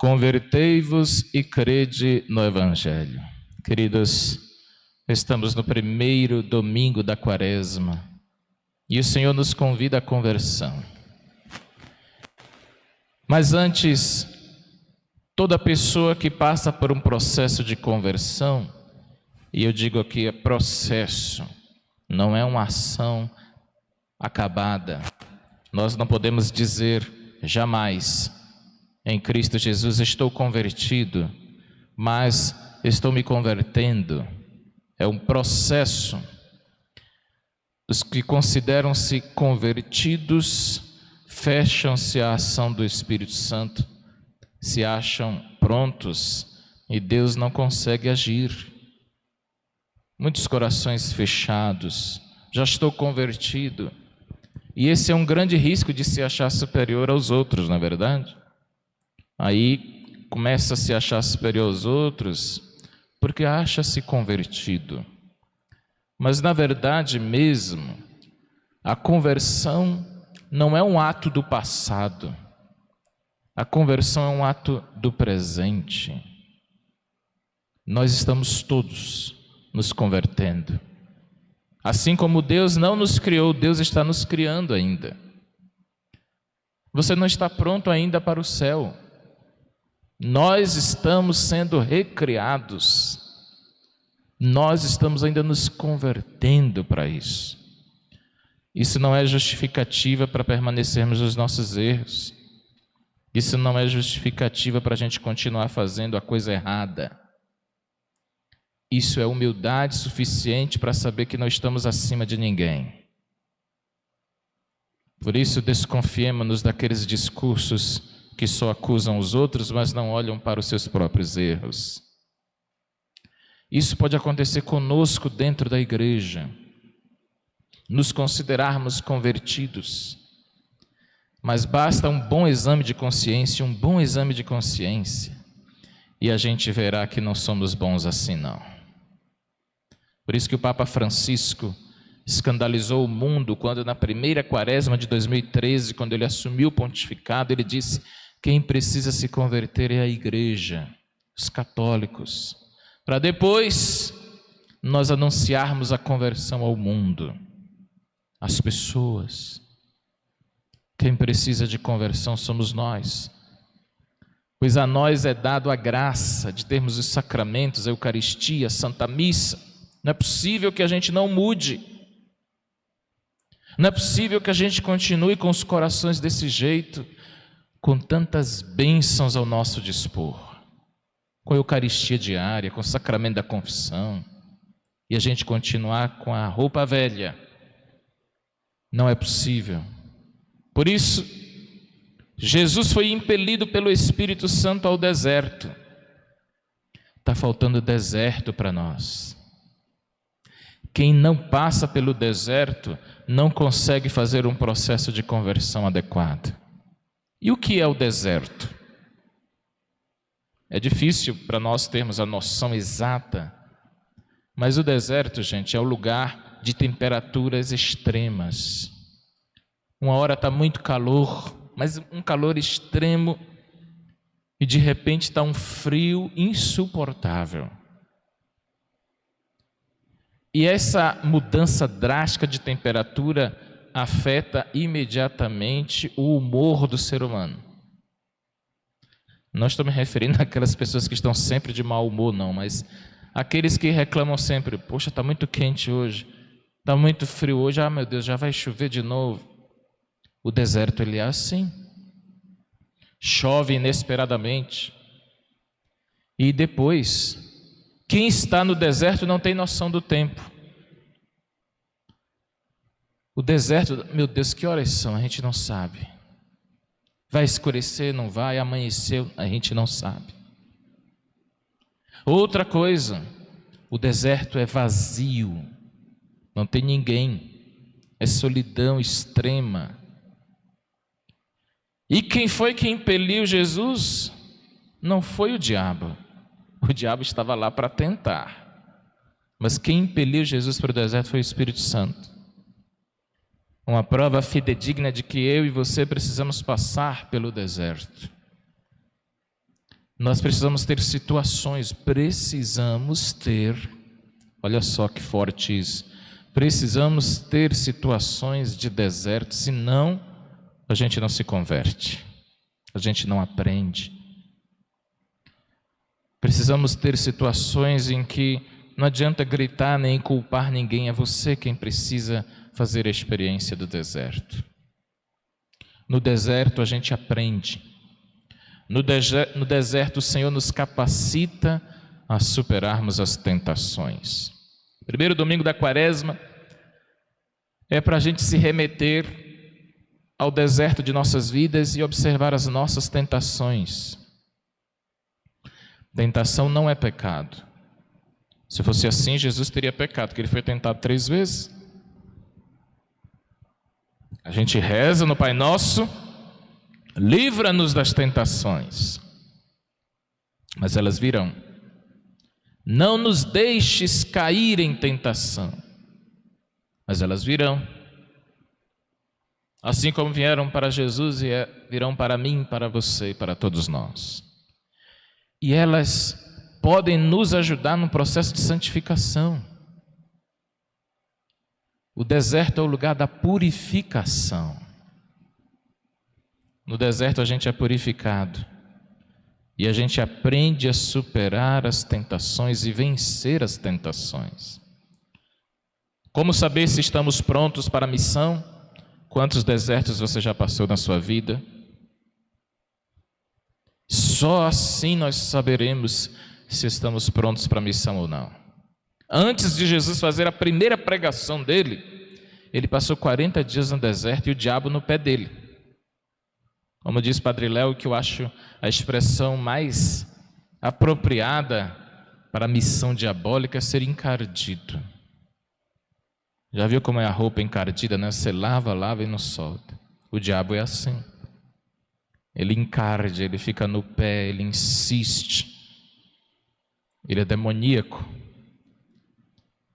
Convertei-vos e crede no Evangelho. Queridos, estamos no primeiro domingo da Quaresma e o Senhor nos convida à conversão. Mas antes, toda pessoa que passa por um processo de conversão, e eu digo aqui é processo, não é uma ação acabada. Nós não podemos dizer jamais: em Cristo Jesus estou convertido, mas estou me convertendo. É um processo. Os que consideram-se convertidos fecham-se à ação do Espírito Santo, se acham prontos e Deus não consegue agir. Muitos corações fechados, já estou convertido. E esse é um grande risco de se achar superior aos outros, não é verdade? Aí começa a se achar superior aos outros porque acha-se convertido. Mas na verdade mesmo, a conversão não é um ato do passado. A conversão é um ato do presente. Nós estamos todos nos convertendo. Assim como Deus não nos criou, Deus está nos criando ainda. Você não está pronto ainda para o céu. Nós estamos sendo recriados. Nós estamos ainda nos convertendo para isso. Isso não é justificativa para permanecermos nos nossos erros. Isso não é justificativa para a gente continuar fazendo a coisa errada. Isso é humildade suficiente para saber que não estamos acima de ninguém. Por isso, desconfiemos-nos daqueles discursos que só acusam os outros, mas não olham para os seus próprios erros. Isso pode acontecer conosco dentro da igreja, nos considerarmos convertidos, mas basta um bom exame de consciência, e a gente verá que não somos bons assim não. Por isso que o Papa Francisco escandalizou o mundo quando na primeira quaresma de 2013, quando ele assumiu o pontificado, ele disse: quem precisa se converter é a igreja, os católicos, para depois nós anunciarmos a conversão ao mundo, às pessoas. Quem precisa de conversão somos nós, pois a nós é dado a graça de termos os sacramentos, a Eucaristia, a Santa Missa. Não é possível que a gente não mude. Não é possível que a gente continue com os corações desse jeito, com tantas bênçãos ao nosso dispor, com a Eucaristia diária, com o sacramento da confissão, e a gente continuar com a roupa velha. Não é possível. Por isso, Jesus foi impelido pelo Espírito Santo ao deserto. Está faltando deserto para nós. Quem não passa pelo deserto não consegue fazer um processo de conversão adequado. E o que é o deserto? É difícil para nós termos a noção exata, mas o deserto, gente, é o lugar de temperaturas extremas. Uma hora está muito calor, mas um calor extremo, e de repente está um frio insuportável. E essa mudança drástica de temperatura afeta imediatamente o humor do ser humano. Não estou me referindo àquelas pessoas que estão sempre de mau humor, não, mas aqueles que reclamam sempre: poxa, está muito quente hoje, está muito frio hoje, ah meu Deus, já vai chover de novo. O deserto, ele é assim. Chove inesperadamente. E depois, quem está no deserto não tem noção do tempo. O deserto, meu Deus, que horas são? A gente não sabe. Vai escurecer? Não vai? Amanheceu? A gente não sabe. Outra coisa, o deserto é vazio. Não tem ninguém. É solidão extrema. E quem foi que impeliu Jesus? Não foi o diabo. O diabo estava lá para tentar. Mas quem impeliu Jesus para o deserto foi o Espírito Santo. Uma prova fidedigna de que eu e você precisamos passar pelo deserto. Nós precisamos ter situações, olha só que forte isso, precisamos ter situações de deserto, senão a gente não se converte, a gente não aprende. Precisamos ter situações em que não adianta gritar nem culpar ninguém, é você quem precisa fazer a experiência do deserto. No deserto a gente aprende. No deserto o Senhor nos capacita a superarmos as tentações. Primeiro domingo da Quaresma é para a gente se remeter ao deserto de nossas vidas e observar as nossas tentações. Tentação não é pecado. Se fosse assim, Jesus teria pecado, porque ele foi tentado 3 vezes. A gente reza no Pai Nosso, livra-nos das tentações, mas elas virão. Não nos deixes cair em tentação, mas elas virão. Assim como vieram para Jesus, virão para mim, para você e para todos nós. E elas podem nos ajudar no processo de santificação. O deserto é o lugar da purificação. No deserto a gente é purificado e a gente aprende a superar as tentações e vencer as tentações. Como saber se estamos prontos para a missão? Quantos desertos você já passou na sua vida? Só assim nós saberemos se estamos prontos para a missão ou não. Antes de Jesus fazer a primeira pregação dele, ele passou 40 dias no deserto e o diabo no pé dele. Como diz Padre Léo, que eu acho a expressão mais apropriada para a missão diabólica é ser encardido. Já viu como é a roupa encardida, né? Você lava e não solta. O diabo é assim. Ele encarde, ele fica no pé, ele insiste. Ele é demoníaco.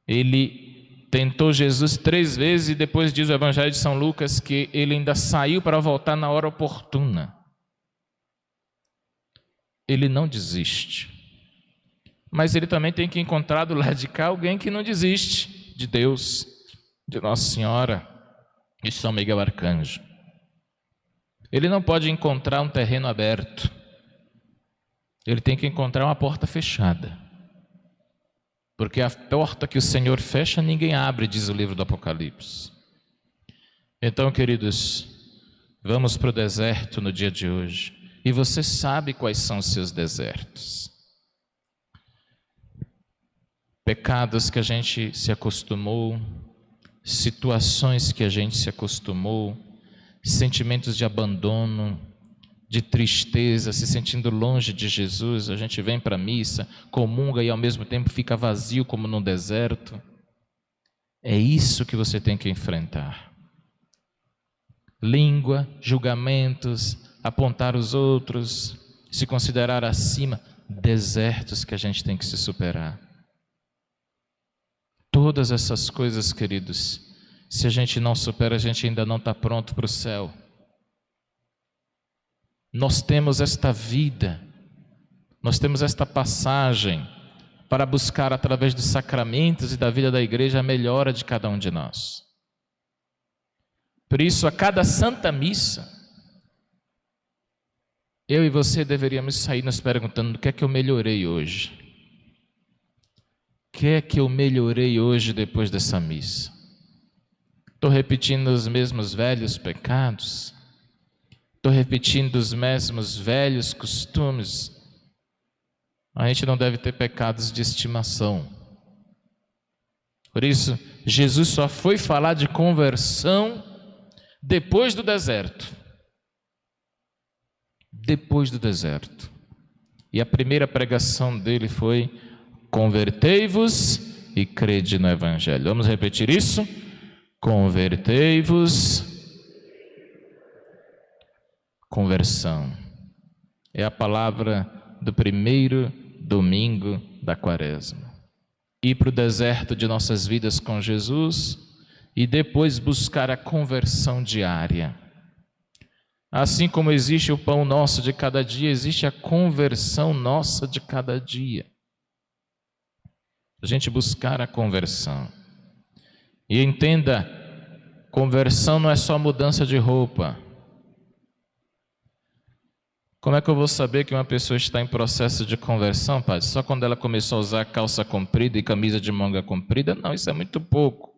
Ele tentou Jesus 3 vezes e depois diz o Evangelho de São Lucas que ele ainda saiu para voltar na hora oportuna. Ele não desiste. Mas ele também tem que encontrar do lado de cá alguém que não desiste de Deus, de Nossa Senhora e São Miguel Arcanjo. Ele não pode encontrar um terreno aberto. Ele tem que encontrar uma porta fechada. Porque a porta que o Senhor fecha, ninguém abre, diz o livro do Apocalipse. Então, queridos, vamos para o deserto no dia de hoje. E você sabe quais são os seus desertos. Pecados que a gente se acostumou, situações que a gente se acostumou, sentimentos de abandono, de tristeza, se sentindo longe de Jesus. A gente vem para a missa, comunga e ao mesmo tempo fica vazio como num deserto. É isso que você tem que enfrentar. Língua, julgamentos, apontar os outros, se considerar acima, desertos que a gente tem que se superar. Todas essas coisas, queridos, se a gente não supera, a gente ainda não está pronto para o céu. Nós temos esta vida, nós temos esta passagem para buscar através dos sacramentos e da vida da igreja a melhora de cada um de nós. Por isso, a cada Santa Missa, eu e você deveríamos sair nos perguntando: o que é que eu melhorei hoje? O que é que eu melhorei hoje depois dessa missa? Estou repetindo os mesmos velhos pecados? Estou repetindo os mesmos velhos costumes? A gente não deve ter pecados de estimação. Por isso, Jesus só foi falar de conversão depois do deserto. Depois do deserto. E a primeira pregação dele foi: convertei-vos e crede no Evangelho. Vamos repetir isso? Convertei-vos. Conversão é a palavra do primeiro domingo da Quaresma. Ir para o deserto de nossas vidas com Jesus e depois buscar a conversão diária. Assim como existe o pão nosso de cada dia, existe a conversão nossa de cada dia. A gente buscar a conversão. E entenda, conversão não é só mudança de roupa. Como é que eu vou saber que uma pessoa está em processo de conversão, padre? Só quando ela começou a usar calça comprida e camisa de manga comprida? Não, isso é muito pouco.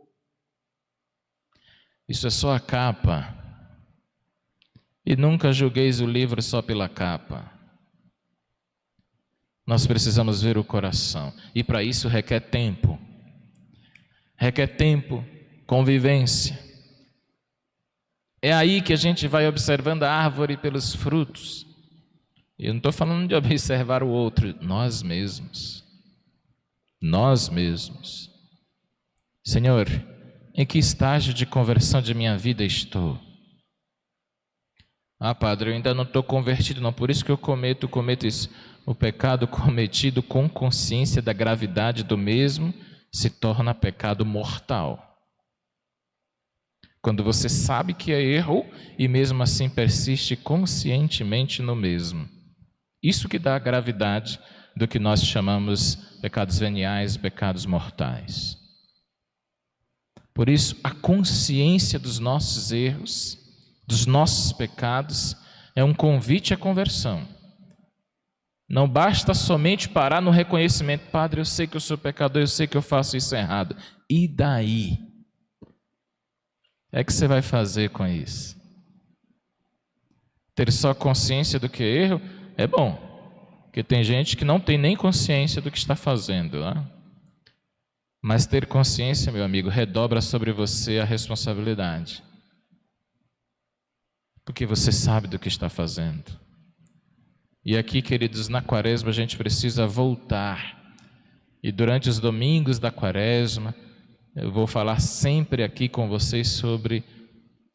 Isso é só a capa. E nunca julgueis o livro só pela capa. Nós precisamos ver o coração. E para isso requer tempo. Requer tempo, convivência. É aí que a gente vai observando a árvore pelos frutos. Eu não estou falando de observar o outro, nós mesmos. Nós mesmos. Senhor, em que estágio de conversão de minha vida estou? Ah, padre, eu ainda não estou convertido, não, por isso que eu cometo isso. O pecado cometido com consciência da gravidade do mesmo se torna pecado mortal. Quando você sabe que é erro e mesmo assim persiste conscientemente no mesmo. Isso que dá a gravidade do que nós chamamos pecados veniais, pecados mortais. Por isso, a consciência dos nossos erros, dos nossos pecados, é um convite à conversão. Não basta somente parar no reconhecimento. Padre, eu sei que eu sou pecador, eu sei que eu faço isso errado. E daí? É que você vai fazer com isso? Ter só consciência do que é erro é bom, porque tem gente que não tem nem consciência do que está fazendo, né? Mas ter consciência, meu amigo, redobra sobre você a responsabilidade. Porque você sabe do que está fazendo. E aqui, queridos, na quaresma a gente precisa voltar. E durante os domingos da quaresma, eu vou falar sempre aqui com vocês sobre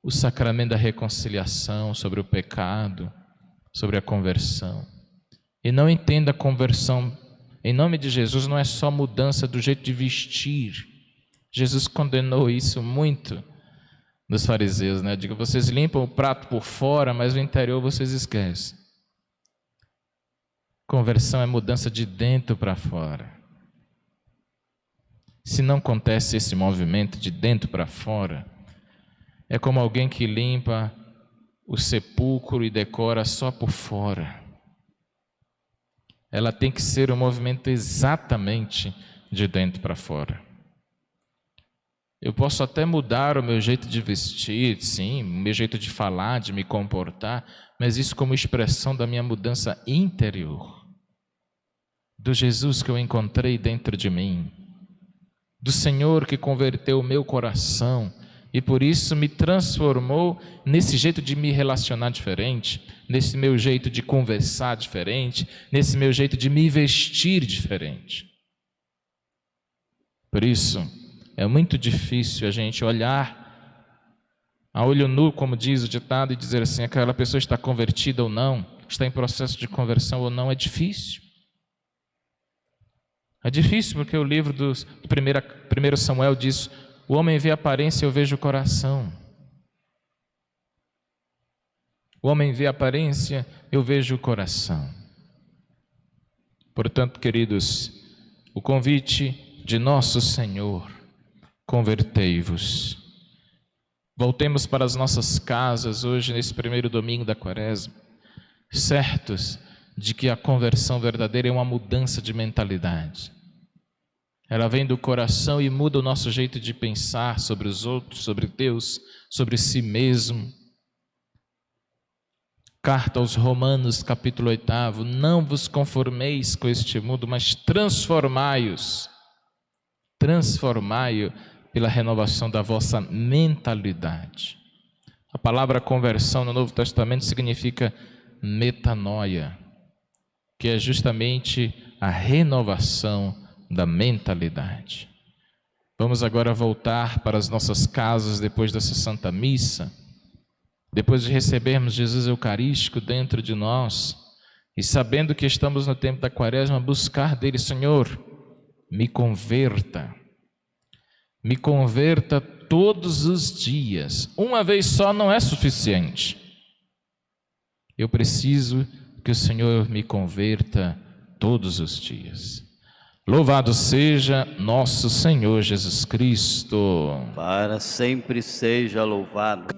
o sacramento da reconciliação, sobre o pecado, sobre a conversão. E não entenda a conversão, em nome de Jesus, não é só mudança do jeito de vestir. Jesus condenou isso muito dos fariseus, né? Diga, vocês limpam o prato por fora, mas o interior vocês esquecem. Conversão é mudança de dentro para fora. Se não acontece esse movimento de dentro para fora, é como alguém que limpa o sepulcro e decora só por fora. Ela tem que ser um movimento exatamente de dentro para fora. Eu posso até mudar o meu jeito de vestir, sim, o meu jeito de falar, de me comportar, mas isso como expressão da minha mudança interior, do Jesus que eu encontrei dentro de mim, do Senhor que converteu o meu coração e por isso me transformou nesse jeito de me relacionar diferente, nesse meu jeito de conversar diferente, nesse meu jeito de me vestir diferente. Por isso, é muito difícil a gente olhar a olho nu, como diz o ditado, e dizer assim, aquela pessoa está convertida ou não, está em processo de conversão ou não, é difícil. É difícil porque o livro do 1 Samuel diz, o homem vê a aparência, eu vejo o coração. O homem vê a aparência, eu vejo o coração. Portanto, queridos, o convite de nosso Senhor, convertei-vos. Voltemos para as nossas casas hoje, nesse primeiro domingo da quaresma, certos de que a conversão verdadeira é uma mudança de mentalidade. Ela vem do coração e muda o nosso jeito de pensar sobre os outros, sobre Deus, sobre si mesmo. Carta aos Romanos, capítulo 8, não vos conformeis com este mundo, mas transformai-os. Transformai-o pela renovação da vossa mentalidade. A palavra conversão no Novo Testamento significa metanoia, que é justamente a renovação da mentalidade. Vamos agora voltar para as nossas casas depois dessa Santa Missa, depois de recebermos Jesus Eucarístico dentro de nós e sabendo que estamos no tempo da quaresma, buscar dele, Senhor, me converta todos os dias. Uma vez só não é suficiente. Eu preciso que o Senhor me converta todos os dias. Louvado seja nosso Senhor Jesus Cristo. Para sempre seja louvado.